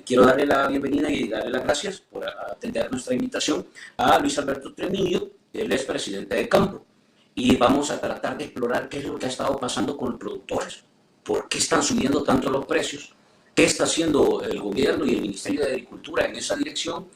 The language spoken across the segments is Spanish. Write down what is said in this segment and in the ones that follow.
quiero darle la bienvenida y darle las gracias por atender nuestra invitación a Luis Alberto Tremillo, él es presidente de Campo, y vamos a tratar de explorar qué es lo que ha estado pasando con los productores, por qué están subiendo tanto los precios, qué está haciendo el gobierno y el Ministerio de Agricultura en esa dirección,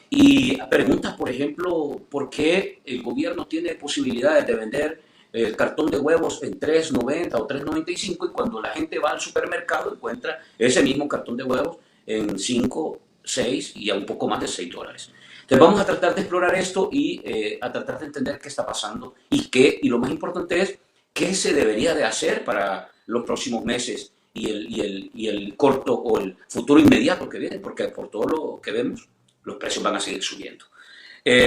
y preguntas, por ejemplo, por qué el gobierno tiene posibilidades de vender el cartón de huevos en 3.90 o 3.95 y cuando la gente va al supermercado encuentra ese mismo cartón de huevos en 5, 6 y a un poco más de $6. Entonces vamos a tratar de explorar esto y a tratar de entender qué está pasando y lo más importante es qué se debería de hacer para los próximos meses y el corto o el futuro inmediato que viene, porque por todo lo que vemos los precios van a seguir subiendo.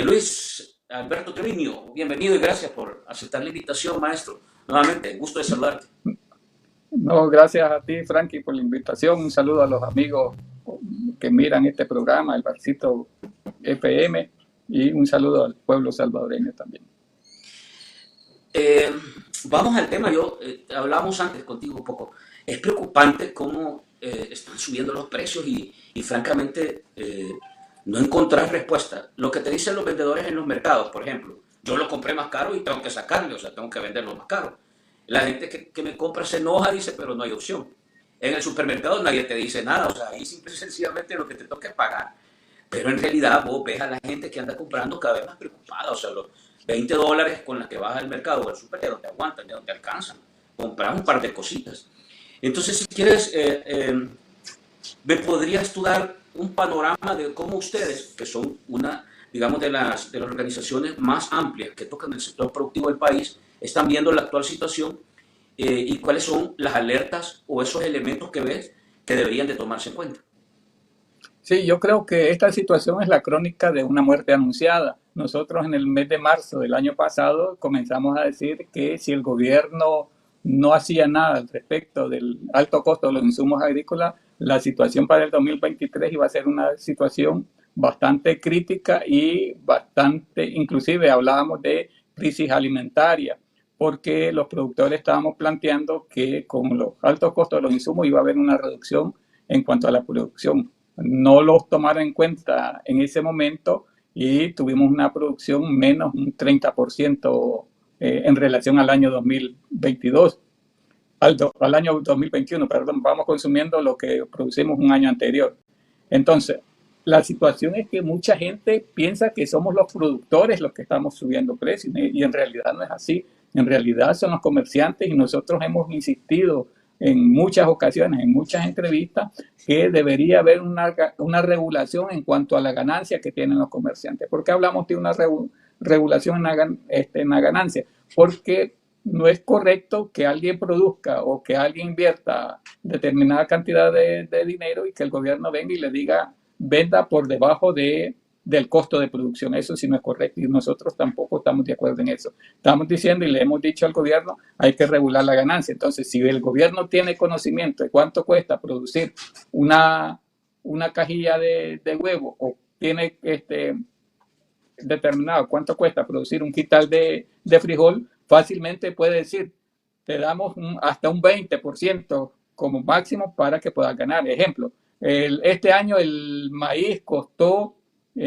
Luis Alberto Treviño, bienvenido y gracias por aceptar la invitación, maestro. Nuevamente, gusto de saludarte. No, gracias a ti, Frankie, por la invitación. Un saludo a los amigos que miran este programa, el Barcito FM, y un saludo al pueblo salvadoreño también. Vamos al tema. Hablamos antes contigo un poco. Es preocupante cómo están subiendo los precios y francamente no encontrar respuesta. Lo que te dicen los vendedores en los mercados, por ejemplo, yo lo compré más caro y tengo que sacarle, o sea, tengo que venderlo más caro. La gente que me compra se enoja, dice, pero no hay opción. En el supermercado nadie te dice nada, o sea, ahí simple y sencillamente lo que te toca es pagar. Pero en realidad vos ves a la gente que anda comprando cada vez más preocupada, o sea, los $20 con los que vas al mercado o al super, de donde aguantan, de donde alcanzan. Comprar un par de cositas. Entonces, si quieres, ¿me podrías tú dar un panorama de cómo ustedes, que son una, digamos, de las organizaciones más amplias que tocan el sector productivo del país, están viendo la actual situación y cuáles son las alertas o esos elementos que ves que deberían de tomarse en cuenta? Sí, yo creo que esta situación es la crónica de una muerte anunciada. Nosotros en el mes de marzo del año pasado comenzamos a decir que si el gobierno no hacía nada al respecto del alto costo de los insumos agrícolas, la situación para el 2023 iba a ser una situación bastante crítica y bastante, inclusive hablábamos de crisis alimentaria, porque los productores estábamos planteando que con los altos costos de los insumos iba a haber una reducción en cuanto a la producción. No los tomaron en cuenta en ese momento y tuvimos una producción menos un 30% en relación al año 2022. Al año 2021, perdón, vamos consumiendo lo que producimos un año anterior. Entonces, la situación es que mucha gente piensa que somos los productores los que estamos subiendo precios y en realidad no es así. En realidad son los comerciantes y nosotros hemos insistido en muchas ocasiones, en muchas entrevistas, que debería haber una regulación en cuanto a la ganancia que tienen los comerciantes. ¿Por qué hablamos de una regulación en la ganancia? Porque no es correcto que alguien produzca o que alguien invierta determinada cantidad de dinero y que el gobierno venga y le diga venda por debajo del costo de producción. Eso sí no es correcto y nosotros tampoco estamos de acuerdo en eso. Estamos diciendo y le hemos dicho al gobierno hay que regular la ganancia. Entonces, si el gobierno tiene conocimiento de cuánto cuesta producir una cajilla de huevo o tiene determinado cuánto cuesta producir un quintal de frijol, fácilmente puede decir, te damos hasta un 20% como máximo para que puedas ganar. Ejemplo, este año el maíz costó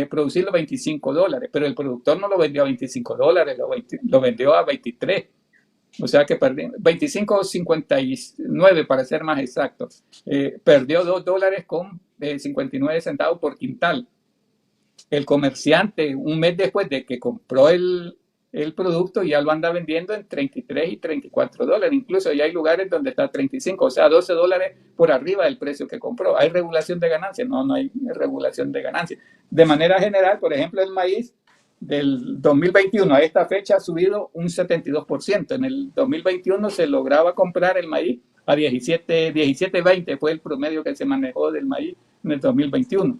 producirlo $25, pero el productor no lo vendió a $25, lo vendió a 23. O sea que perdió 25.59 para ser más exacto. Perdió $2 con 59 centavos por quintal. El comerciante, un mes después de que compró el producto, ya lo anda vendiendo en $33 y $34. Incluso ya hay lugares donde está 35, o sea, $12 por arriba del precio que compró. ¿Hay regulación de ganancias? No hay regulación de ganancias. De manera general, por ejemplo, el maíz del 2021 a esta fecha ha subido un 72%. En el 2021 se lograba comprar el maíz a 17.20, fue el promedio que se manejó del maíz en el 2021.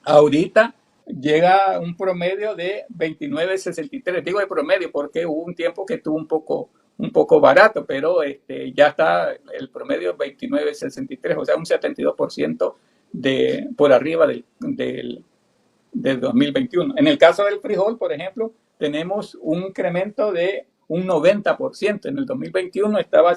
Ahorita llega un promedio de 29.63. Digo de promedio porque hubo un tiempo que estuvo un poco barato, pero ya está el promedio 29.63, o sea, un 72% por arriba del 2021. En el caso del frijol, por ejemplo, tenemos un incremento de un 90%. En el 2021 estaba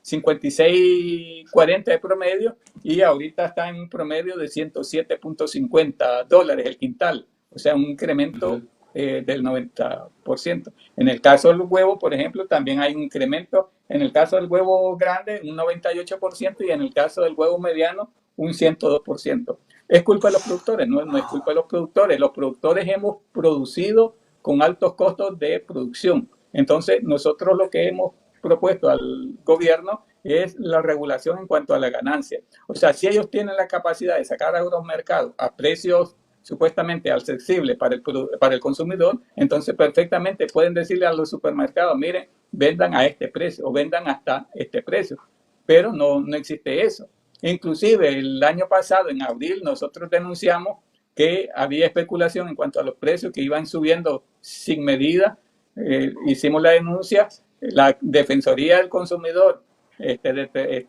56.40 de promedio y ahorita está en un promedio de $107.50 el quintal, o sea, un incremento del 90%. En el caso del huevo, por ejemplo, también hay un incremento. En el caso del huevo grande, un 98% y en el caso del huevo mediano, un 102%. ¿Es culpa de los productores? No, no es culpa de los productores. Los productores hemos producido con altos costos de producción. Entonces, nosotros lo que hemos propuesto al gobierno es la regulación en cuanto a la ganancia. O sea, si ellos tienen la capacidad de sacar a los mercados a precios supuestamente accesibles para el consumidor, entonces perfectamente pueden decirle a los supermercados, miren, vendan a este precio o vendan hasta este precio. Pero no existe eso. Inclusive el año pasado, en abril, nosotros denunciamos que había especulación en cuanto a los precios que iban subiendo sin medida. Hicimos la denuncia, la Defensoría del Consumidor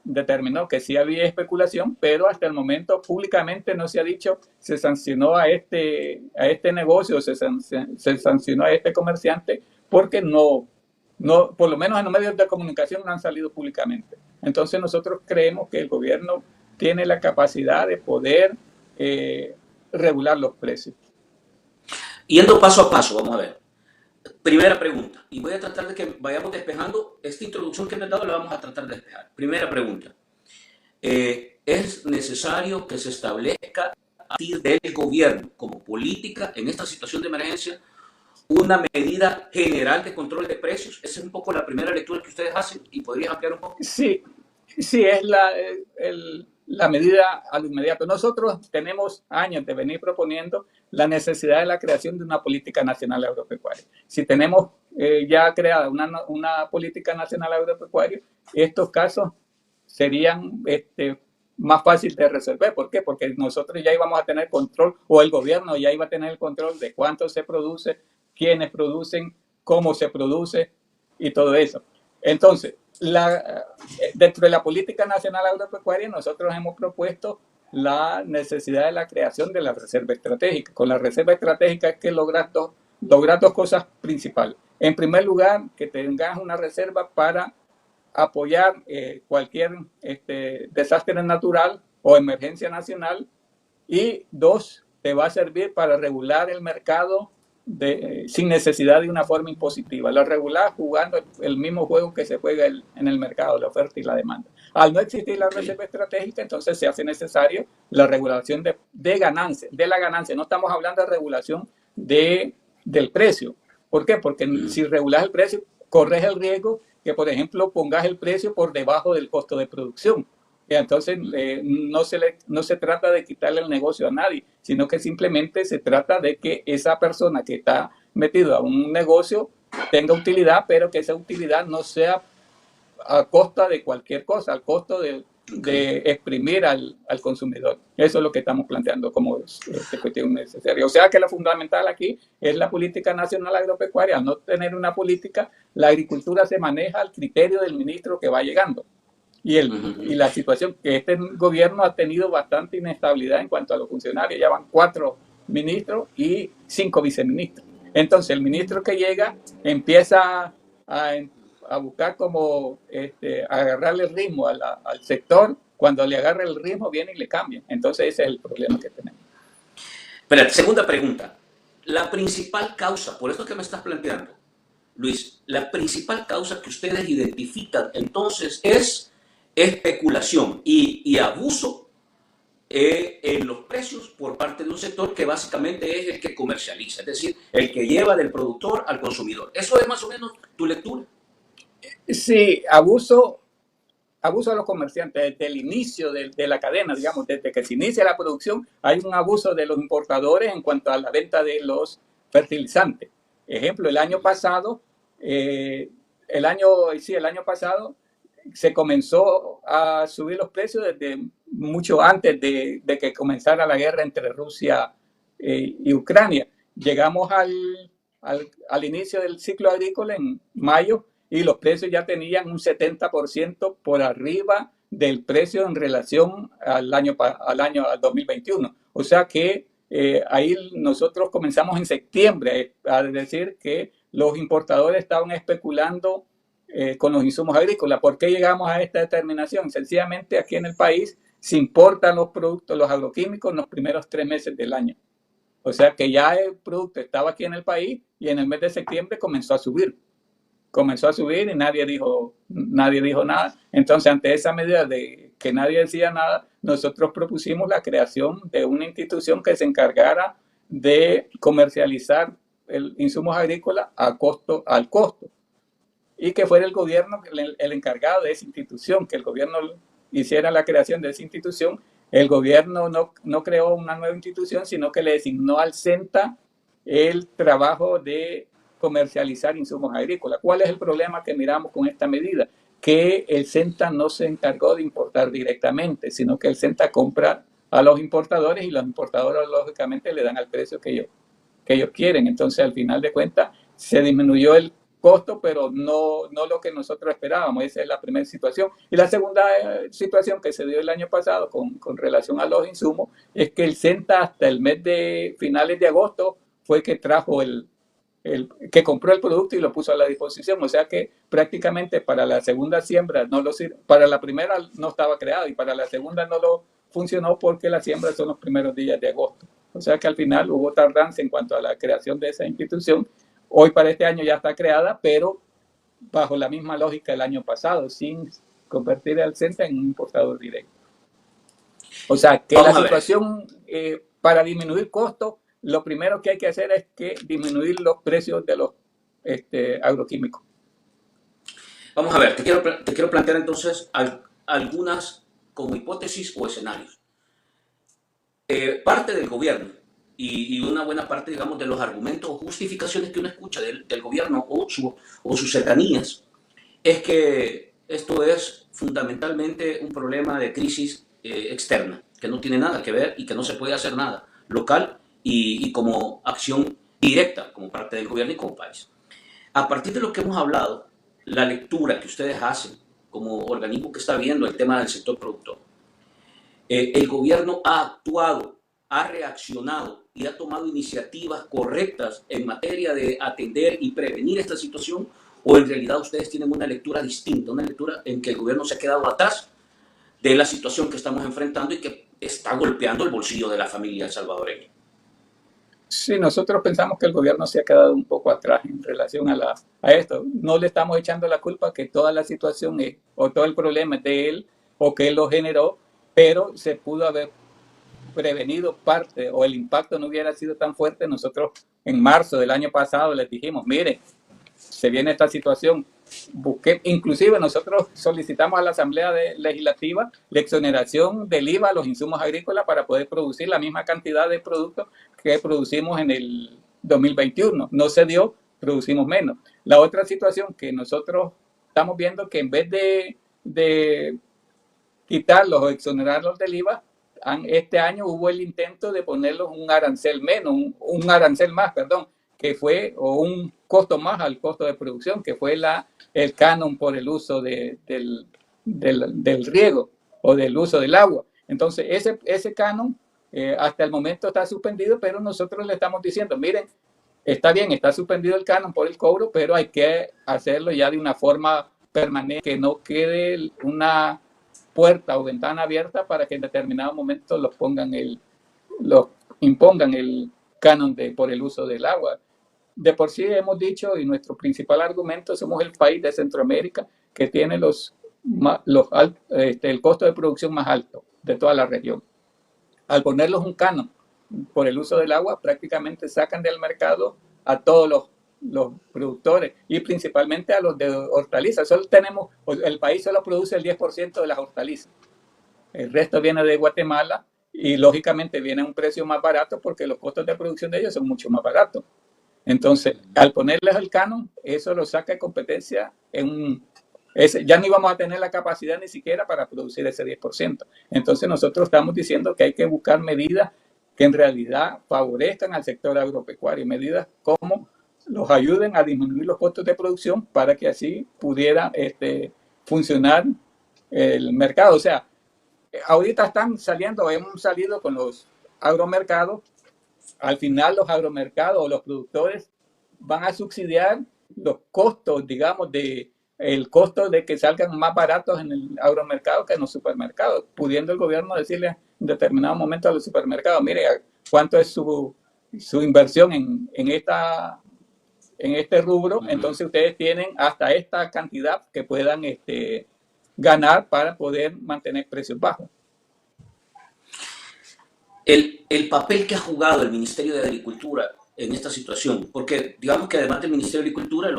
determinó que sí había especulación, pero hasta el momento públicamente no se ha dicho, se sancionó a este negocio, se sancionó a este comerciante, porque no, por lo menos en los medios de comunicación no han salido públicamente. Entonces nosotros creemos que el gobierno tiene la capacidad de poder regular los precios. Yendo paso a paso, vamos a ver. Primera pregunta, y voy a tratar de que vayamos despejando esta introducción que me he dado, la vamos a tratar de despejar. Primera pregunta, ¿es necesario que se establezca a partir del gobierno como política en esta situación de emergencia una medida general de control de precios? Esa es un poco la primera lectura que ustedes hacen y podrías ampliar un poco. Sí, sí, es la medida a lo inmediato. Nosotros tenemos años de venir proponiendo la necesidad de la creación de una política nacional agropecuaria. Si tenemos ya creada una política nacional agropecuaria, estos casos serían más fáciles de resolver. ¿Por qué? Porque nosotros ya íbamos a tener control, o el gobierno ya iba a tener el control de cuánto se produce, quiénes producen, cómo se produce y todo eso. Entonces, dentro de la política nacional agropecuaria, nosotros hemos propuesto la necesidad de la creación de la reserva estratégica. Con la reserva estratégica es que logras dos cosas principales. En primer lugar, que tengas una reserva para apoyar cualquier desastre natural o emergencia nacional. Y dos, te va a servir para regular el mercado sin necesidad de una forma impositiva. Lo regular jugando el mismo juego que se juega en el mercado, la oferta y la demanda. Al no existir la reserva estratégica, entonces se hace necesario la regulación de la ganancia. No estamos hablando de regulación del precio. ¿Por qué? Porque si regulas el precio, corres el riesgo que, por ejemplo, pongas el precio por debajo del costo de producción. Y entonces no se trata de quitarle el negocio a nadie, sino que simplemente se trata de que esa persona que está metida a un negocio tenga utilidad, pero que esa utilidad no sea a costa de cualquier cosa, al costo de exprimir al consumidor. Eso es lo que estamos planteando como cuestión necesaria. O sea que lo fundamental aquí es la política nacional agropecuaria. Al no tener una política, la agricultura se maneja al criterio del ministro que va llegando. Y la situación que este gobierno ha tenido bastante inestabilidad en cuanto a los funcionarios. Ya van 4 ministros y 5 viceministros. Entonces el ministro que llega empieza a buscar como agarrarle el ritmo al sector. Cuando le agarra el ritmo viene y le cambia. Entonces ese es el problema que tenemos. Pero segunda pregunta, la principal causa, por esto que me estás planteando, Luis, la principal causa que ustedes identifican entonces es especulación y abuso en los precios por parte de un sector que básicamente es el que comercializa, es decir, el que lleva del productor al consumidor. ¿Eso es más o menos tu lectura? Sí, abuso a los comerciantes desde el inicio de la cadena, digamos, desde que se inicia la producción, hay un abuso de los importadores en cuanto a la venta de los fertilizantes. Ejemplo, el año pasado se comenzó a subir los precios desde mucho antes de que comenzara la guerra entre Rusia y Ucrania. Llegamos al inicio del ciclo agrícola en mayo y los precios ya tenían un 70% por arriba del precio en relación al año 2021. O sea que ahí nosotros comenzamos en septiembre a decir que los importadores estaban especulando con los insumos agrícolas. ¿Por qué llegamos a esta determinación? Sencillamente aquí en el país se importan los productos, los agroquímicos, en los primeros 3 meses del año. O sea que ya el producto estaba aquí en el país y en el mes de septiembre comenzó a subir. Comenzó a subir y nadie dijo nada. Entonces, ante esa medida de que nadie decía nada, nosotros propusimos la creación de una institución que se encargara de comercializar insumos agrícolas al costo, y que fuera el gobierno el encargado de esa institución, que el gobierno hiciera la creación de esa institución. El gobierno no creó una nueva institución, sino que le designó al CENTA el trabajo de comercializar insumos agrícolas. ¿Cuál es el problema que miramos con esta medida? Que el CENTA no se encargó de importar directamente, sino que el CENTA compra a los importadores y los importadores lógicamente le dan al precio que ellos quieren. Entonces, al final de cuentas, se disminuyó el costo, pero no lo que nosotros esperábamos. Esa es la primera situación. Y la segunda situación que se dio el año pasado con relación a los insumos es que el CENTA hasta el mes de finales de agosto fue que trajo que compró el producto y lo puso a la disposición. O sea que prácticamente para la segunda siembra para la primera no estaba creado y para la segunda no lo funcionó porque la siembra son los primeros días de agosto. O sea que al final hubo tardanza en cuanto a la creación de esa institución. Hoy para este año ya está creada, pero bajo la misma lógica del año pasado, sin convertir al CENTA en un importador directo. O sea que la situación para disminuir costos, lo primero que hay que hacer es disminuir los precios de los agroquímicos. Vamos a ver, te quiero plantear entonces algunas como hipótesis o escenarios. Parte del gobierno y una buena parte, digamos, de los argumentos o justificaciones que uno escucha del gobierno o sus cercanías es que esto es fundamentalmente un problema de crisis externa, que no tiene nada que ver y que no se puede hacer nada local y como acción directa como parte del gobierno y como país. A partir de lo que hemos hablado, la lectura que ustedes hacen como organismo que está viendo el tema del sector productor, el gobierno ha actuado, ha reaccionado y ha tomado iniciativas correctas en materia de atender y prevenir esta situación, o en realidad ustedes tienen una lectura distinta, una lectura en que el gobierno se ha quedado atrás de la situación que estamos enfrentando y que está golpeando el bolsillo de la familia salvadoreña. Sí, nosotros pensamos que el gobierno se ha quedado un poco atrás en relación a esto. No le estamos echando la culpa que toda la situación o todo el problema es de él o que él lo generó, pero se pudo haber prevenido parte o el impacto no hubiera sido tan fuerte. Nosotros en marzo del año pasado les dijimos, mire, se viene esta situación. Inclusive nosotros solicitamos a la Asamblea Legislativa la exoneración del IVA a los insumos agrícolas para poder producir la misma cantidad de productos que producimos en el 2021. No se dio, producimos menos. La otra situación que nosotros estamos viendo que en vez de quitarlos o exonerarlos del IVA, este año hubo el intento de ponerlos un arancel más, que fue, o un costo más al costo de producción, que fue el canon por el uso del riego o del uso del agua. Entonces, ese canon hasta el momento está suspendido, pero nosotros le estamos diciendo, miren, está bien, está suspendido el canon por el cobro, pero hay que hacerlo ya de una forma permanente, que no quede una puerta o ventana abierta para que en determinado momento impongan el canon por el uso del agua. De por sí hemos dicho, y nuestro principal argumento, somos el país de Centroamérica que tiene el costo de producción más alto de toda la región. Al ponerlos un canon por el uso del agua, prácticamente sacan del mercado a todos los productores y principalmente a los de hortalizas. El país solo produce el 10% de las hortalizas. El resto viene de Guatemala y lógicamente viene a un precio más barato porque los costos de producción de ellos son mucho más baratos. Entonces, al ponerles el canon, eso lo saca de competencia ya no íbamos a tener la capacidad ni siquiera para producir ese 10%. Entonces, nosotros estamos diciendo que hay que buscar medidas que en realidad favorezcan al sector agropecuario, medidas como los ayuden a disminuir los costos de producción para que así pudiera funcionar el mercado. O sea, ahorita hemos salido con los agromercados. Al final los agromercados o los productores van a subsidiar los costos, digamos, de el costo de que salgan más baratos en el agromercado que en los supermercados, pudiendo el gobierno decirle en determinado momento a los supermercados, mire, cuánto es su inversión en este rubro, entonces ustedes tienen hasta esta cantidad que puedan ganar para poder mantener precios bajos. El papel que ha jugado el Ministerio de Agricultura en esta situación, porque digamos que además del Ministerio de Agricultura,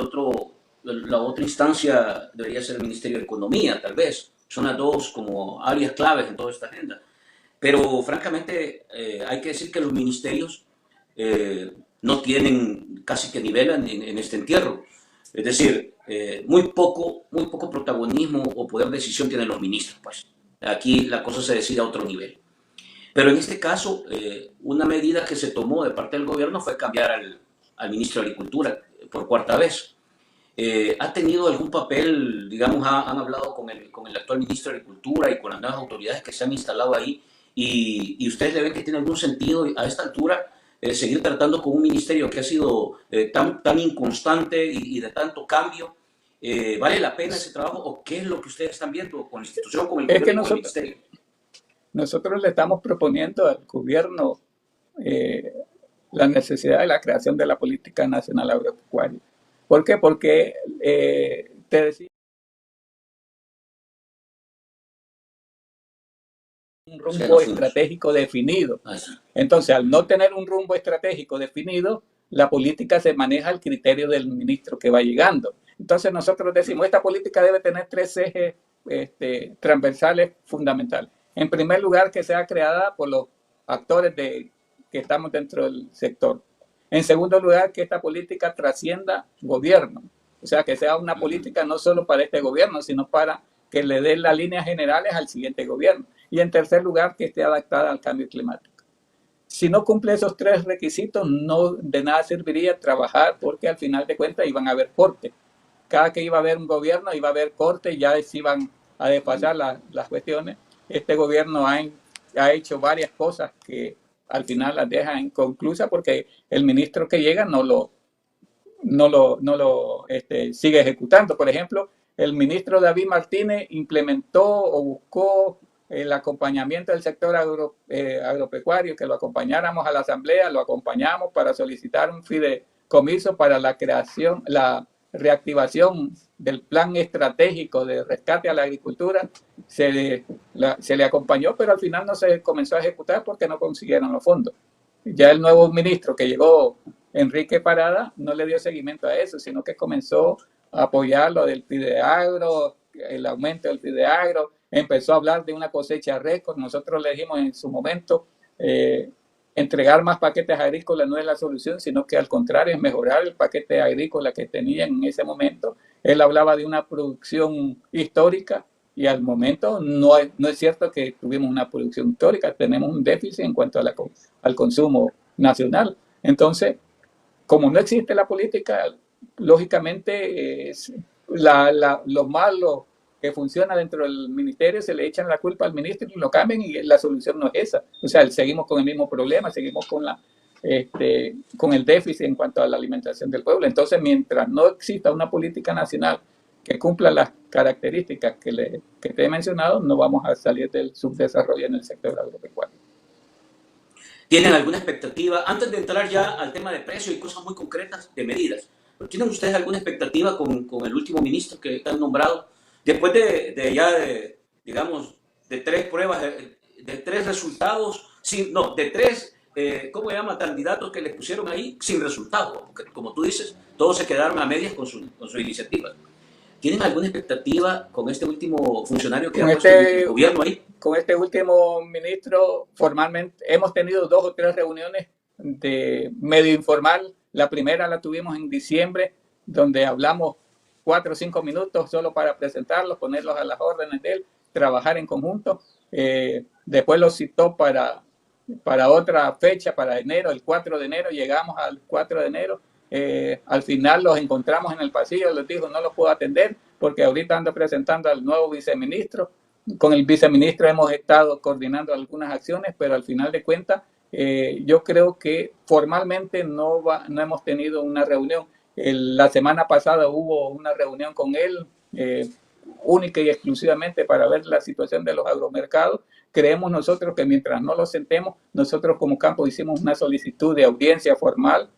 la otra instancia debería ser el Ministerio de Economía, tal vez. Son las dos como áreas claves en toda esta agenda. Pero francamente hay que decir que los ministerios no tienen casi que nivel en este entierro. Es decir, muy poco protagonismo o poder de decisión tienen los ministros. Pues. Aquí la cosa se decide a otro nivel. Pero en este caso, una medida que se tomó de parte del gobierno fue cambiar al ministro de Agricultura por cuarta vez. ¿Ha tenido algún papel, digamos, han hablado con el actual ministro de Agricultura y con las nuevas autoridades que se han instalado ahí? ¿Y ustedes le ven que tiene algún sentido a esta altura seguir tratando con un ministerio que ha sido tan inconstante y de tanto cambio? ¿Vale la pena ese trabajo o qué es lo que ustedes están viendo con la institución, con el gobierno y con el ministerio? Nosotros le estamos proponiendo al gobierno la necesidad de la creación de la Política Nacional Agropecuaria. ¿Por qué? Porque te decía un rumbo estratégico definido. Entonces, al no tener un rumbo estratégico definido, la política se maneja al criterio del ministro que va llegando. Entonces, nosotros decimos, esta política debe tener tres ejes transversales fundamentales. En primer lugar, que sea creada por los actores que estamos dentro del sector. En segundo lugar, que esta política trascienda gobierno. O sea, que sea una política no solo para este gobierno, sino para que le dé las líneas generales al siguiente gobierno. Y en tercer lugar, que esté adaptada al cambio climático. Si no cumple esos tres requisitos, no de nada serviría trabajar porque al final de cuentas iban a haber cortes. Cada que iba a haber un gobierno, iba a haber cortes, ya se iban a desfasar las cuestiones. Este gobierno ha hecho varias cosas que al final las deja inconclusas porque el ministro que llega no lo sigue ejecutando. Por ejemplo, el ministro David Martínez implementó o buscó el acompañamiento del sector agropecuario, que lo acompañáramos a la asamblea, lo acompañamos para solicitar un fideicomiso para la creación, la reactivación del plan estratégico de rescate a la agricultura. Se le acompañó, pero al final no se comenzó a ejecutar porque no consiguieron los fondos. Ya el nuevo ministro que llegó, Enrique Parada, no le dio seguimiento a eso, sino que comenzó a apoyar lo del Fideagro, el aumento del Fideagro, empezó a hablar de una cosecha récord. Nosotros le dijimos en su momento, entregar más paquetes agrícolas no es la solución, sino que al contrario es mejorar el paquete agrícola que tenían en ese momento. Él hablaba de una producción histórica y al momento no es cierto que tuvimos una producción histórica, tenemos un déficit en cuanto a al consumo nacional. Entonces, como no existe la política, lógicamente los malos que funciona dentro del ministerio se le echan la culpa al ministro y lo cambian y la solución no es esa. O sea, seguimos con el mismo problema, seguimos con el déficit en cuanto a la alimentación del pueblo. Entonces, mientras no exista una política nacional que cumpla las características que te he mencionado, no vamos a salir del subdesarrollo en el sector agropecuario. ¿Tienen alguna expectativa, antes de entrar ya al tema de precios y cosas muy concretas de medidas, ¿tienen ustedes alguna expectativa con el último ministro que han nombrado? Después digamos, de tres pruebas, de tres resultados, de tres, ¿cómo se llama? Candidatos que les pusieron ahí sin resultado, porque como tú dices, todos se quedaron a medias con su iniciativa. ¿Tienen alguna expectativa con este último funcionario que ha puesto el gobierno ahí? Con este último ministro, formalmente, hemos tenido 2 o 3 reuniones de medio informal. La primera la tuvimos en diciembre, donde hablamos 4 o 5 minutos solo para presentarlos, ponerlos a las órdenes de él, trabajar en conjunto. Después los citó para otra fecha, para enero, el 4 de enero, llegamos al 4 de enero. Al final los encontramos en el pasillo, les dijo no los puedo atender porque ahorita ando presentando al nuevo viceministro. Con el viceministro hemos estado coordinando algunas acciones, pero al final de cuentas yo creo que formalmente no hemos tenido una reunión. La semana pasada hubo una reunión con él única y exclusivamente para ver la situación de los agromercados. Creemos nosotros que mientras no lo sentemos, nosotros como campo hicimos una solicitud de audiencia formal,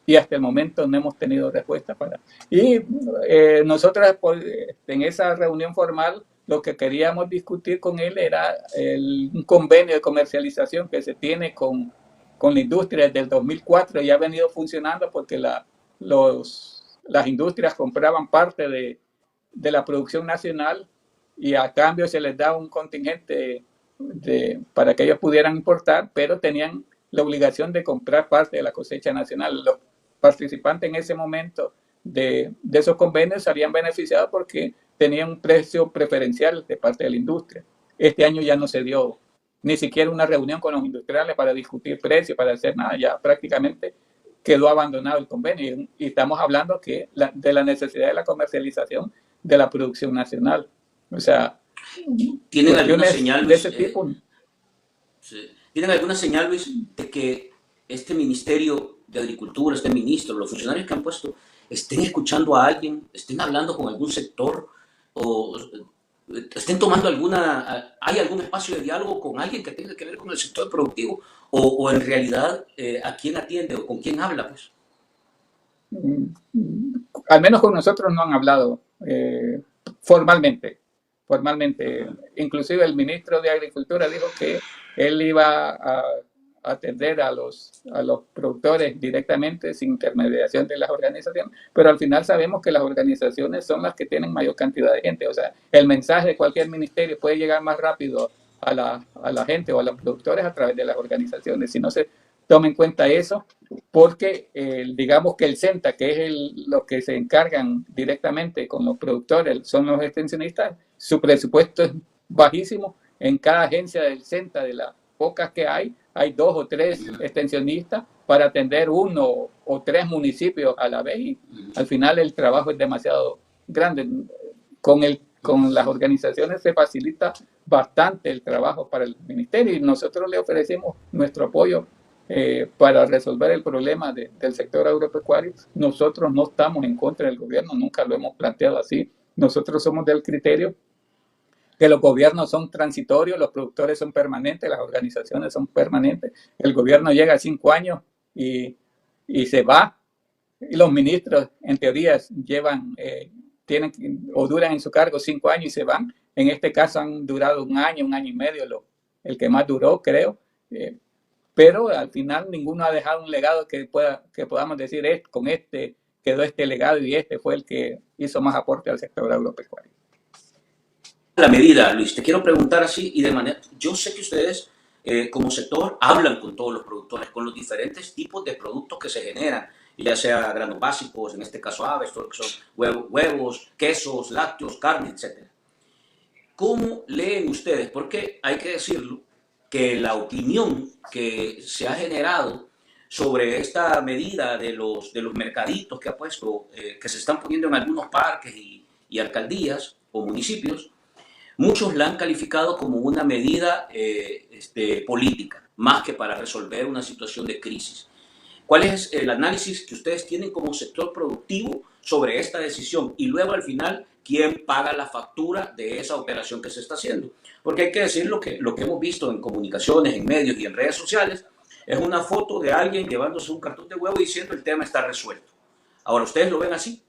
y hasta el momento no hemos tenido respuesta para. Y nosotros en esa reunión formal lo que queríamos discutir con él era un convenio de comercialización que se tiene con la industria desde el 2004 y ha venido funcionando porque las industrias compraban parte de la producción nacional y a cambio se les da un contingente para que ellos pudieran importar, pero tenían la obligación de comprar parte de la cosecha nacional. Los participantes en ese momento de esos convenios se habían beneficiado porque tenían un precio preferencial de parte de la industria. Este año ya no se dio ni siquiera una reunión con los industriales para discutir precios, para hacer nada, ya prácticamente quedó abandonado el convenio y estamos hablando de la necesidad de la comercialización de la producción nacional. O sea, ¿tienen alguna señal, de ese tipo? Sí. ¿Tienen alguna señal, Luis, de que este Ministerio de Agricultura, este ministro, los funcionarios que han puesto, estén escuchando a alguien, estén hablando con algún sector o estén tomando hay algún espacio de diálogo con alguien que tenga que ver con el sector productivo o en realidad a quién atiende o con quién habla, pues? Al menos con nosotros no han hablado formalmente. Inclusive el ministro de Agricultura dijo que él iba a atender a los productores directamente sin intermediación de las organizaciones, pero al final sabemos que las organizaciones son las que tienen mayor cantidad de gente. O sea, el mensaje de cualquier ministerio puede llegar más rápido a la gente o a los productores a través de las organizaciones. Si no se toma en cuenta eso, porque digamos que el CENTA, que es los que se encargan directamente con los productores, son los extensionistas, su presupuesto es bajísimo. En cada agencia del CENTA, de las pocas que hay 2 o 3 extensionistas para atender 1 o 3 municipios a la vez y al final el trabajo es demasiado grande. Con las organizaciones se facilita bastante el trabajo para el ministerio y nosotros le ofrecemos nuestro apoyo para resolver el problema del sector agropecuario. Nosotros no estamos en contra del gobierno, nunca lo hemos planteado así. Nosotros somos del criterio que los gobiernos son transitorios, los productores son permanentes, las organizaciones son permanentes. El gobierno llega a 5 años y se va. Y los ministros, en teoría, tienen o duran en su cargo 5 años y se van. En este caso han durado 1 año, 1 año y medio, el que más duró, creo. Pero al final ninguno ha dejado un legado que podamos decir, con este quedó este legado y este fue el que hizo más aporte al sector agropecuario. La medida, Luis, te quiero preguntar así y de manera, yo sé que ustedes como sector hablan con todos los productores, con los diferentes tipos de productos que se generan, ya sea granos básicos, en este caso aves, todo lo que son huevos, quesos, lácteos, carne, etc. ¿Cómo leen ustedes? Porque hay que decirlo, que la opinión que se ha generado sobre esta medida de los mercaditos que ha puesto, que se están poniendo en algunos parques y alcaldías o municipios, muchos la han calificado como una medida política, más que para resolver una situación de crisis. ¿Cuál es el análisis que ustedes tienen como sector productivo sobre esta decisión? Y luego al final, ¿quién paga la factura de esa operación que se está haciendo? Porque hay que decir lo que hemos visto en comunicaciones, en medios y en redes sociales, es una foto de alguien llevándose un cartón de huevo diciendo el tema está resuelto. Ahora, ¿ustedes lo ven así?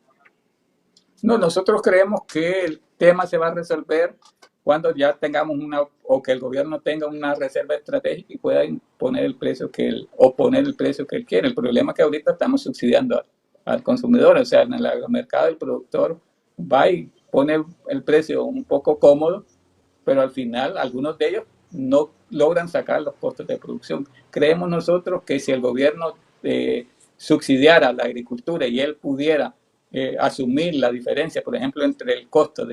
No, nosotros creemos que el tema se va a resolver cuando ya tengamos o que el gobierno tenga una reserva estratégica y pueda poner el precio poner el precio que él quiere. El problema es que ahorita estamos subsidiando al consumidor, o sea, en el agromercado el productor va y pone el precio un poco cómodo, pero al final algunos de ellos no logran sacar los costos de producción. Creemos nosotros que si el gobierno subsidiara la agricultura y él pudiera asumir la diferencia, por ejemplo, entre el costo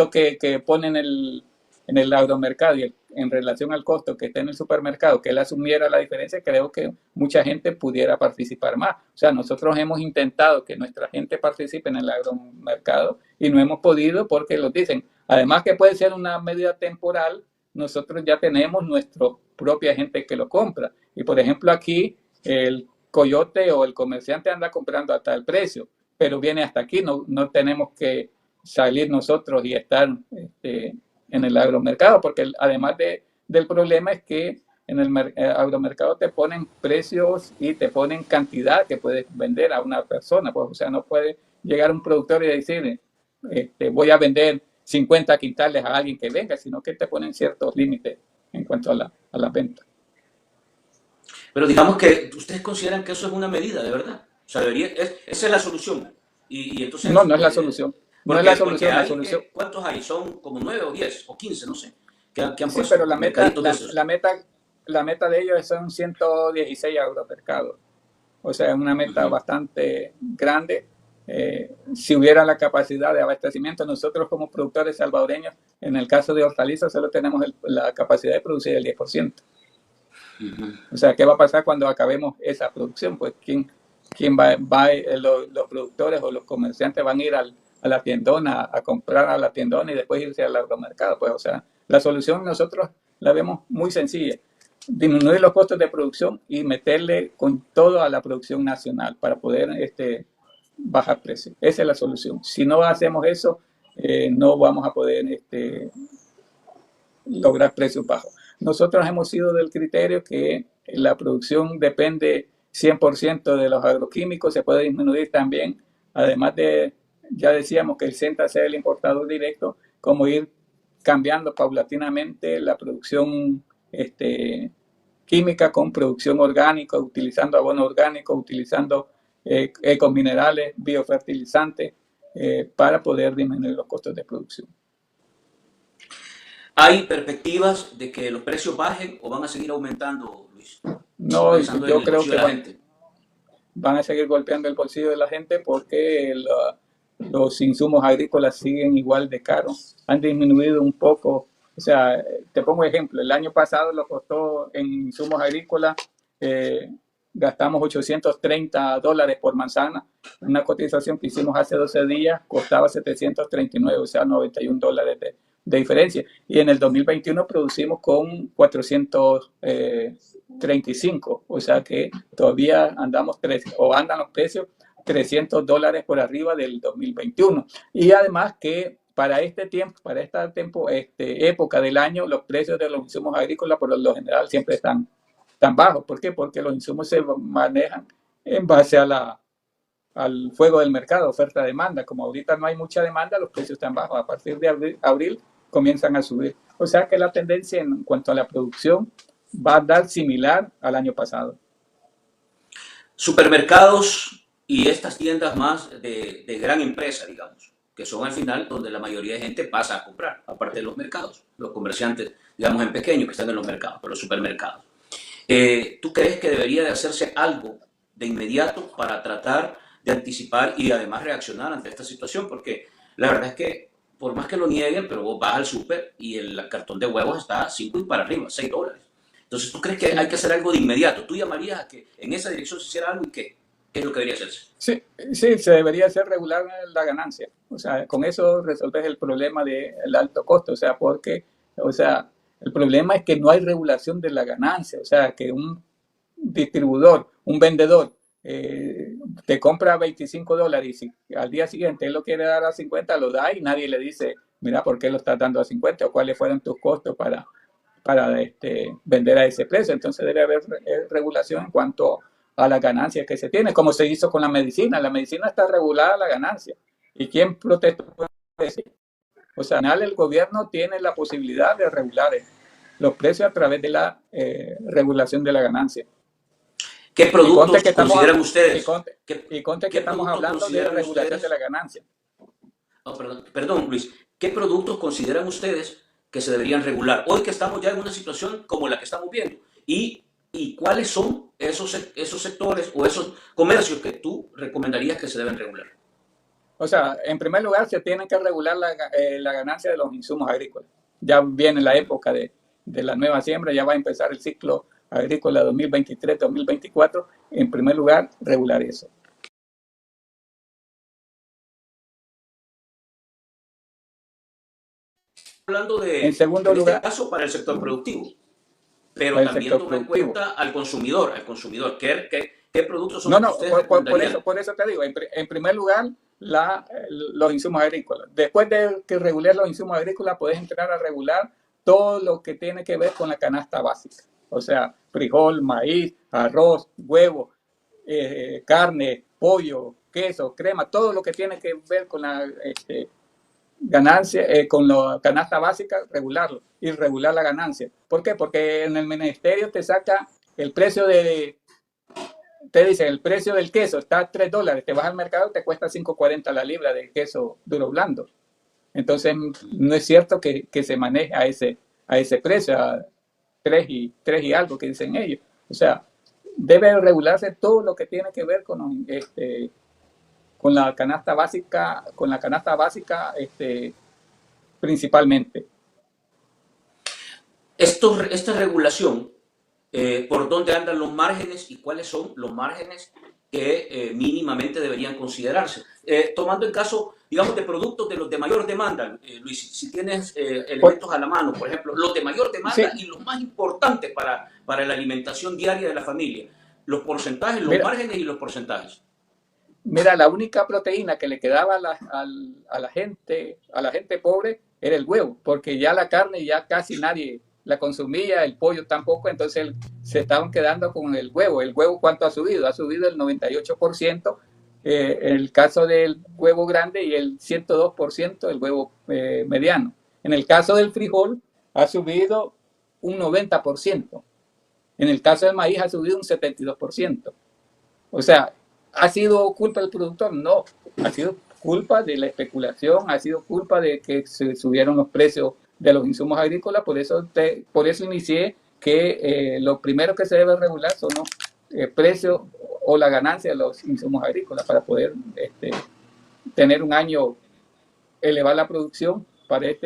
que pone en el agromercado y en relación al costo que está en el supermercado, que él asumiera la diferencia, creo que mucha gente pudiera participar más. O sea, nosotros hemos intentado que nuestra gente participe en el agromercado y no hemos podido porque lo dicen. Además que puede ser una medida temporal, nosotros ya tenemos nuestra propia gente que lo compra. Y por ejemplo aquí el coyote o el comerciante anda comprando a tal precio. pero viene hasta aquí, no tenemos que salir nosotros y estar en el agromercado, porque además del problema es que en el agromercado te ponen precios y te ponen cantidad que puedes vender a una persona, pues, o sea, no puede llegar un productor y decir, voy a vender 50 quintales a alguien que venga, sino que te ponen ciertos límites en cuanto a la venta. Pero digamos que ustedes consideran que eso es una medida, de verdad. O sea, esa es la solución. Y No, entonces, no es la solución. No es la porque solución, la hay, solución. ¿cuántos hay? Son como 9 o 10 o 15, no sé, que han Sí, pero puesto mercaditos de esos. la meta de ellos son 116 agromercados. O sea, es una meta Ujú. bastante grande. Si hubiera la capacidad de abastecimiento, nosotros como productores salvadoreños, en el caso de hortalizas, solo tenemos la capacidad de producir el 10%. Ujú. O sea, ¿qué va a pasar cuando acabemos esa producción? Pues, ¿quién los productores o los comerciantes van a ir a la tiendona a comprar a la tiendona y después irse al agromercado? Pues, o sea, la solución nosotros la vemos muy sencilla. Disminuir los costos de producción y meterle con todo a la producción nacional para poder bajar precios. Esa es la solución. Si no hacemos eso, no vamos a poder lograr precios bajos. Nosotros hemos sido del criterio que la producción depende 100% de los agroquímicos, se puede disminuir también, además de, ya decíamos que el CENTA sea el importador directo, como ir cambiando paulatinamente la producción química con producción orgánica, utilizando abono orgánico, utilizando ecominerales, biofertilizantes, para poder disminuir los costos de producción. ¿Hay perspectivas de que los precios bajen o van a seguir aumentando, Luis? No, Pensando en yo el creo bolsillo que de la gente. van a seguir golpeando el bolsillo de la gente porque los insumos agrícolas siguen igual de caros. Han disminuido un poco. O sea, te pongo ejemplo, el año pasado lo costó en insumos agrícolas, eh, gastamos $830 por manzana. Una cotización que hicimos hace 12 días costaba 739, o sea, $91 de diferencia. Y en el 2021 producimos con 435, o sea que todavía andamos o andan los precios $300 por arriba del 2021. Y además que para esta época del año, los precios de los insumos agrícolas por lo general siempre están tan bajos. ¿Por qué? Porque los insumos se manejan en base al fuego del mercado, oferta-demanda. Como ahorita no hay mucha demanda, los precios están bajos. A partir de abril comienzan a subir. O sea que la tendencia en cuanto a la producción va a dar similar al año pasado. Supermercados y estas tiendas más de gran empresa, digamos, que son al final donde la mayoría de gente pasa a comprar, aparte de los mercados, los comerciantes, digamos, en pequeño que están en los mercados, pero los supermercados. ¿Tú crees que debería de hacerse algo de inmediato para tratar de anticipar y además reaccionar ante esta situación? Porque la verdad es que por más que lo nieguen, pero vos vas al súper y el cartón de huevos está a 5 y para arriba, $6. Entonces, ¿tú crees que hay que hacer algo de inmediato? ¿Tú llamarías a que en esa dirección se hiciera algo y qué? ¿Qué es lo que debería hacerse? Sí, sí, se debería hacer regular la ganancia. O sea, con eso resolves el problema del alto costo. O sea, o sea, el problema es que no hay regulación de la ganancia. O sea, que un distribuidor, un vendedor, te compra $25 y si al día siguiente él lo quiere dar a 50, lo da y nadie le dice, mira, ¿por qué lo estás dando a 50? O cuáles fueron tus costos para vender a ese precio. Entonces debe haber regulación en cuanto a las ganancias que se tiene, como se hizo con la medicina. La medicina está regulada a la ganancia. ¿Y quién protestó eso? O sea, el gobierno tiene la posibilidad de regular los precios a través de la regulación de la ganancia. ¿Qué Y conte productos que estamos, consideran y ustedes? conte, y conte que ¿Qué estamos productos hablando de consideran regulación de ustedes? la ganancia. Oh, perdón, Luis. ¿Qué productos consideran ustedes que se deberían regular? Hoy que estamos ya en una situación como la que estamos viendo. ¿Y cuáles son esos sectores o esos comercios que tú recomendarías que se deben regular? O sea, en primer lugar, se tiene que regular la ganancia de los insumos agrícolas. Ya viene la época de la nueva siembra, ya va a empezar el ciclo agrícola 2023-2024. En primer lugar, regular eso. Hablando En de, segundo en este lugar, caso, para el sector productivo, pero para el también sector toma en productivo. cuenta al consumidor, ¿qué productos son No, los que no, ustedes recomendarían? por eso te digo, en primer lugar, los insumos agrícolas. Después de que regules los insumos agrícolas, puedes entrar a regular todo lo que tiene que ver con la canasta básica. O sea, frijol, maíz, arroz, huevo, carne, pollo, queso, crema, todo lo que tiene que ver con la ganancia, con la canasta básica, regularlo y regular la ganancia. ¿Por qué? Porque en el ministerio te saca el precio te dicen el precio del queso está a $3, te vas al mercado, te cuesta 5.40 la libra de queso duro blando. Entonces no es cierto que se maneje a ese precio, a 3 y algo que dicen ellos. O sea, debe regularse todo lo que tiene que ver con la canasta básica, principalmente. Esta regulación, ¿por dónde andan los márgenes y cuáles son los márgenes que mínimamente deberían considerarse? Tomando el caso, digamos, de productos de los de mayor demanda, Luis, si tienes elementos a la mano, por ejemplo, los de mayor demanda Sí, y los más importantes para la alimentación diaria de la familia, los porcentajes, los mira, márgenes y los porcentajes. mira, la única proteína que le quedaba a la gente pobre era el huevo, porque ya la carne ya casi nadie la consumía, el pollo tampoco, entonces se estaban quedando con el huevo. ¿El huevo cuánto ha subido? Ha subido el 98%, en el caso del huevo grande, y el 102% el huevo mediano. En el caso del frijol ha subido un 90%. En el caso del maíz ha subido un 72%. O sea, ¿ha sido culpa del productor? No, ha sido culpa de la especulación, ha sido culpa de que se subieron los precios de los insumos agrícolas. Por eso inicié que lo primero que se debe regular son los precios o la ganancia de los insumos agrícolas para poder tener un año, elevar la producción para el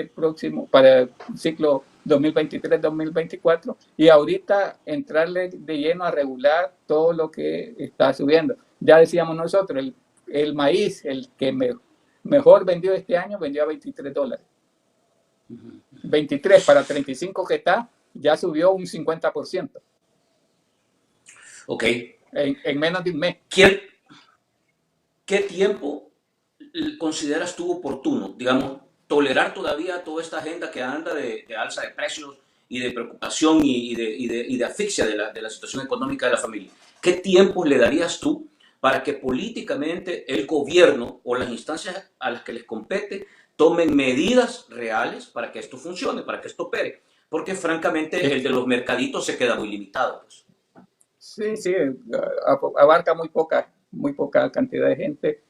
ciclo 2023-2024, y ahorita entrarle de lleno a regular todo lo que está subiendo. Ya decíamos nosotros, el maíz, el que mejor vendió este año, vendió a $23. 23 para 35 que está, ya subió un 50%. Ok. En menos de un mes. ¿Qué tiempo consideras tú oportuno, digamos, tolerar todavía toda esta agenda que anda de alza de precios y de preocupación y de asfixia de la situación económica de la familia? ¿Qué tiempo le darías tú para que políticamente el gobierno o las instancias a las que les compete tomen medidas reales para que esto funcione, para que esto opere? Porque francamente el de los mercaditos se queda muy limitado, pues. Sí, sí, abarca muy poca cantidad de gente.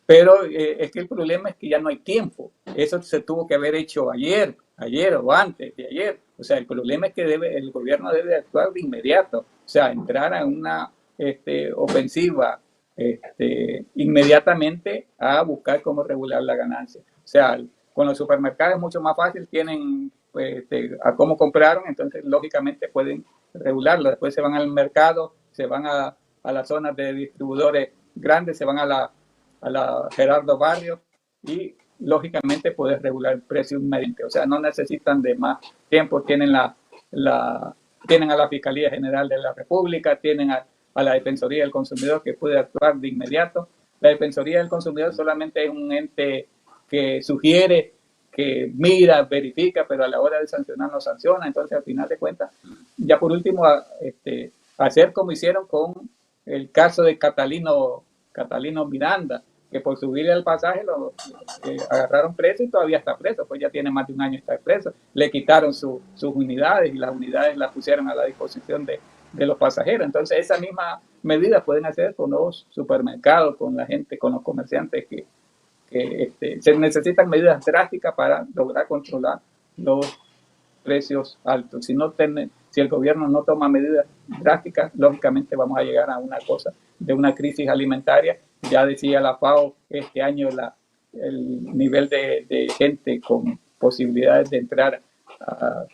Pero es que el problema es que ya no hay tiempo. Eso se tuvo que haber hecho ayer o antes de ayer. O sea, el problema es que el gobierno debe actuar de inmediato. O sea, entrar a una ofensiva inmediatamente a buscar cómo regular la ganancia. O sea, con los supermercados es mucho más fácil, tienen a cómo compraron, entonces lógicamente pueden regularlo. Después se van al mercado, se van a las zonas de distribuidores grandes, se van a la Gerardo Barrios, y lógicamente poder regular el precio inmediatamente. O sea, no necesitan de más tiempo. Tienen tienen a la Fiscalía General de la República, tienen a la Defensoría del Consumidor, que puede actuar de inmediato. La Defensoría del Consumidor solamente es un ente que sugiere, que mira, verifica, pero a la hora de sancionar no sanciona. Entonces, al final de cuentas, ya por último, hacer como hicieron con el caso de Catalino Miranda, que por subirle el pasaje lo agarraron preso y todavía está preso, pues ya tiene más de un año estar preso. Le quitaron sus unidades y las unidades las pusieron a la disposición de los pasajeros. Entonces, esa misma medida pueden hacer con los supermercados, con la gente, con los comerciantes que se necesitan medidas drásticas para lograr controlar los precios altos. Si el gobierno no toma medidas drásticas, lógicamente vamos a llegar a una cosa de una crisis alimentaria. Ya decía la FAO, este año el nivel de gente con posibilidades de entrar a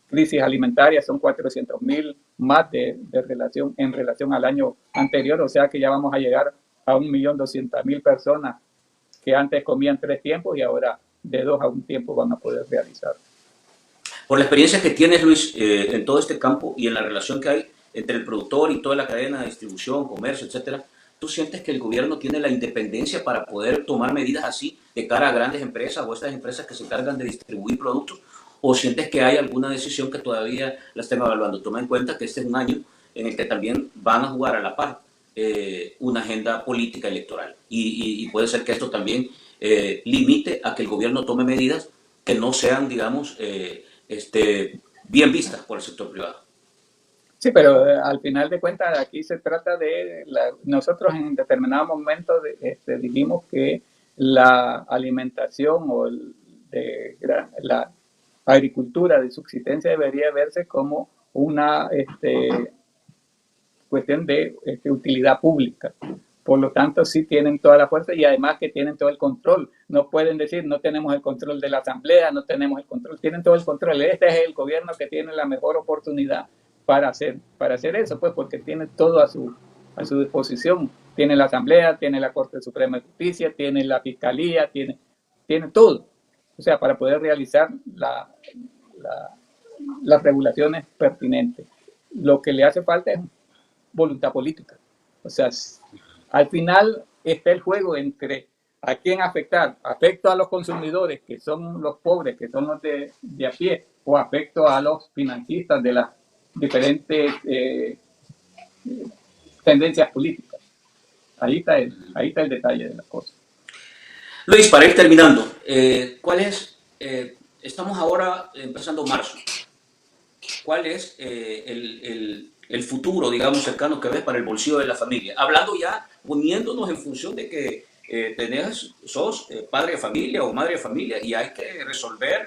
crisis alimentaria son 400.000 más en relación al año anterior. O sea que ya vamos a llegar a 1.200.000 personas que antes comían 3 tiempos y ahora de 2 a 1 tiempo van a poder realizar. Por la experiencia que tienes, Luis, en todo este campo y en la relación que hay entre el productor y toda la cadena de distribución, comercio, etcétera, ¿tú sientes que el gobierno tiene la independencia para poder tomar medidas así de cara a grandes empresas o estas empresas que se encargan de distribuir productos? ¿O sientes que hay alguna decisión que todavía la estén evaluando? Toma en cuenta que este es un año en el que también van a jugar a la par una agenda política electoral. Y puede ser que esto también limite a que el gobierno tome medidas que no sean, digamos, bien vistas por el sector privado. Sí, pero al final de cuentas aquí se trata de, nosotros en determinado momento dijimos que la alimentación la agricultura de subsistencia debería verse como una cuestión de utilidad pública. Por lo tanto, sí tienen toda la fuerza y además que tienen todo el control. No pueden decir, no tenemos el control de la asamblea, no tenemos el control, tienen todo el control. Este es el gobierno que tiene la mejor oportunidad para hacer eso, pues porque tiene todo a su disposición. Tiene la asamblea, tiene la Corte Suprema de Justicia, tiene la Fiscalía, tiene todo. O sea, para poder realizar las regulaciones pertinentes. Lo que le hace falta es voluntad política. O sea, al final está el juego entre a quién afectar. ¿Afecto a los consumidores, que son los pobres, que son los de a pie, o afecto a los financistas de las diferentes tendencias políticas? Ahí está el detalle de las cosas. Luis, para ir terminando, ¿cuál es, estamos ahora empezando marzo, cuál es el futuro, digamos, cercano que ves para el bolsillo de la familia? Hablando ya, poniéndonos en función de que sos padre de familia o madre de familia y hay que resolver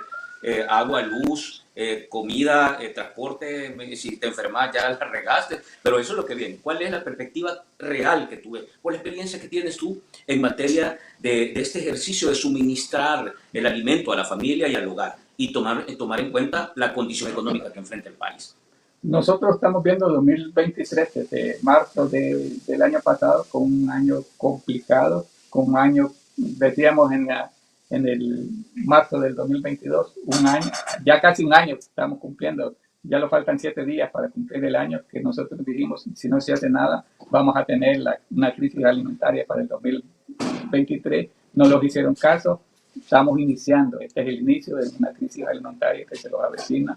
agua, luz, comida, transporte, si te enfermas ya la regaste, pero eso es lo que viene. ¿Cuál es la perspectiva real que tú ves? ¿Cuál es la experiencia que tienes tú en materia de este ejercicio de suministrar el alimento a la familia y al hogar y tomar en cuenta la condición económica que enfrenta el país? Nosotros estamos viendo 2023 desde marzo del año pasado con un año complicado, con un año, decíamos en el marzo del 2022, un año, ya casi un año estamos cumpliendo, ya lo faltan 7 días para cumplir el año que nosotros dijimos, si no se hace nada, vamos a tener una crisis alimentaria para el 2023. No nos hicieron caso, estamos iniciando, este es el inicio de una crisis alimentaria que se nos avecina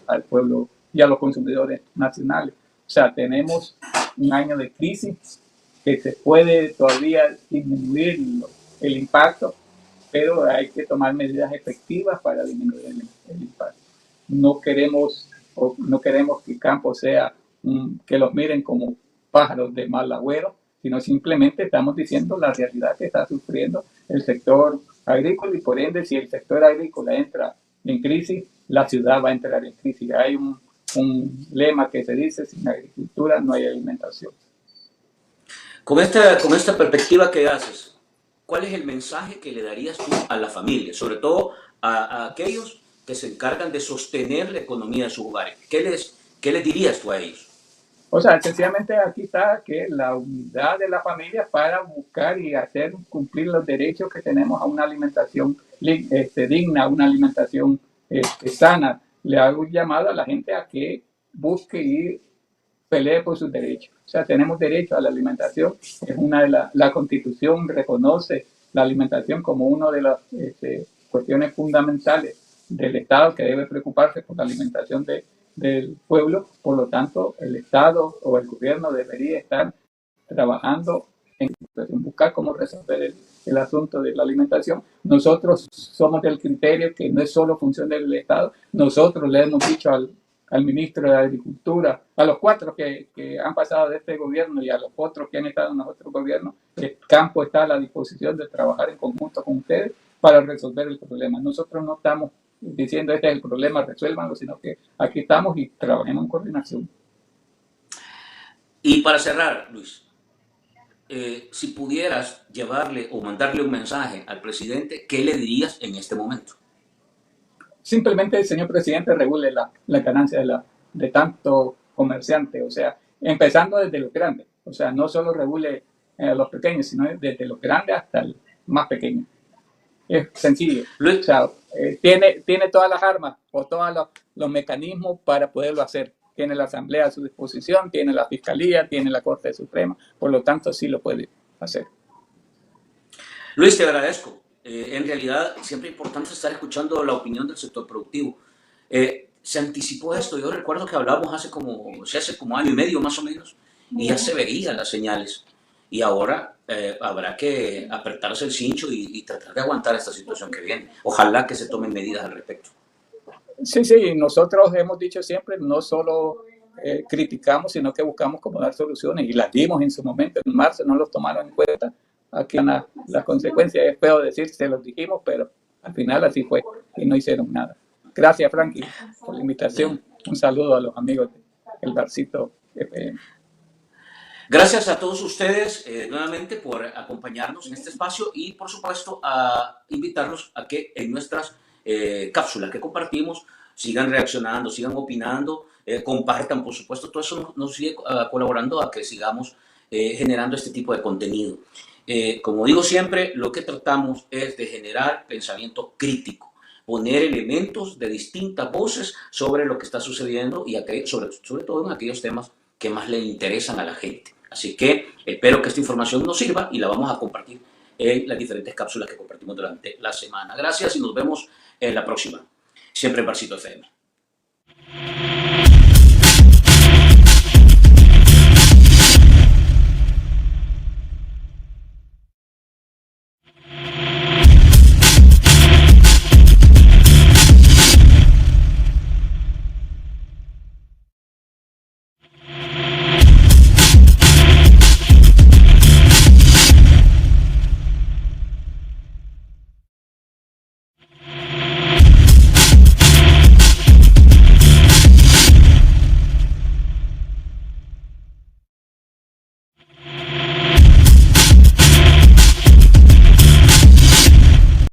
al pueblo y a los consumidores nacionales. O sea, tenemos un año de crisis que se puede todavía disminuir el impacto, pero hay que tomar medidas efectivas para disminuir el impacto. No queremos que el campo sea que los miren como pájaros de mal agüero, sino simplemente estamos diciendo la realidad que está sufriendo el sector agrícola y por ende si el sector agrícola entra en crisis, la ciudad va a entrar en crisis. Hay un lema que se dice, sin agricultura no hay alimentación. Con esta perspectiva que haces, ¿cuál es el mensaje que le darías tú a la familia, sobre todo a aquellos que se encargan de sostener la economía de sus hogares? ¿Qué les dirías tú a ellos? O sea, sencillamente aquí está que la unidad de la familia para buscar y hacer cumplir los derechos que tenemos a una alimentación digna, a una alimentación sana. Le hago un llamado a la gente a que busque y pelee por sus derechos. O sea, tenemos derecho a la alimentación. Es una de la Constitución reconoce la alimentación como una de las cuestiones fundamentales del Estado que debe preocuparse por la alimentación del pueblo. Por lo tanto, el Estado o el gobierno debería estar trabajando en buscar cómo resolver el asunto de la alimentación. Nosotros somos del criterio que no es solo función del Estado. Nosotros le hemos dicho al ministro de Agricultura, a los 4 que han pasado de este gobierno y a los otros que han estado en los otros gobiernos, el campo está a la disposición de trabajar en conjunto con ustedes para resolver el problema. Nosotros no estamos diciendo este es el problema, resuélvanlo, sino que aquí estamos y trabajemos en coordinación. Y para cerrar, Luis, si pudieras llevarle o mandarle un mensaje al presidente, ¿qué le dirías en este momento? Simplemente el señor presidente regule la ganancia de tanto comerciante, o sea, empezando desde los grandes, o sea, no solo regule los pequeños, sino desde los grandes hasta el más pequeño. Es sencillo. Luis, o sea, tiene todas las armas o todos los mecanismos para poderlo hacer. tiene la Asamblea a su disposición, tiene la Fiscalía, tiene la Corte Suprema, por lo tanto sí lo puede hacer. Luis, te agradezco. En realidad siempre es importante estar escuchando la opinión del sector productivo. Se anticipó esto, yo recuerdo que hablamos hace como año y medio más o menos, y ya se veían las señales. Y ahora habrá que apretarse el cincho y tratar de aguantar esta situación que viene. Ojalá que se tomen medidas al respecto. Sí, sí, nosotros hemos dicho siempre, no solo criticamos, sino que buscamos cómo dar soluciones, y las dimos en su momento, en marzo no los tomaron en cuenta. Aquí las consecuencias, es feo decir, se los dijimos, pero al final así fue, y no hicieron nada. Gracias, Frankie, por la invitación. Un saludo a los amigos del Barcito FM. Gracias a todos ustedes nuevamente por acompañarnos en este espacio y por supuesto a invitarlos a que en nuestras cápsulas que compartimos sigan reaccionando, sigan opinando, compartan por supuesto, todo eso nos sigue colaborando a que sigamos generando este tipo de contenido. Como digo siempre, lo que tratamos es de generar pensamiento crítico, poner elementos de distintas voces sobre lo que está sucediendo y sobre todo en aquellos temas que más le interesan a la gente. Así que espero que esta información nos sirva y la vamos a compartir en las diferentes cápsulas que compartimos durante la semana. Gracias y nos vemos en la próxima. Siempre en Barcito FM.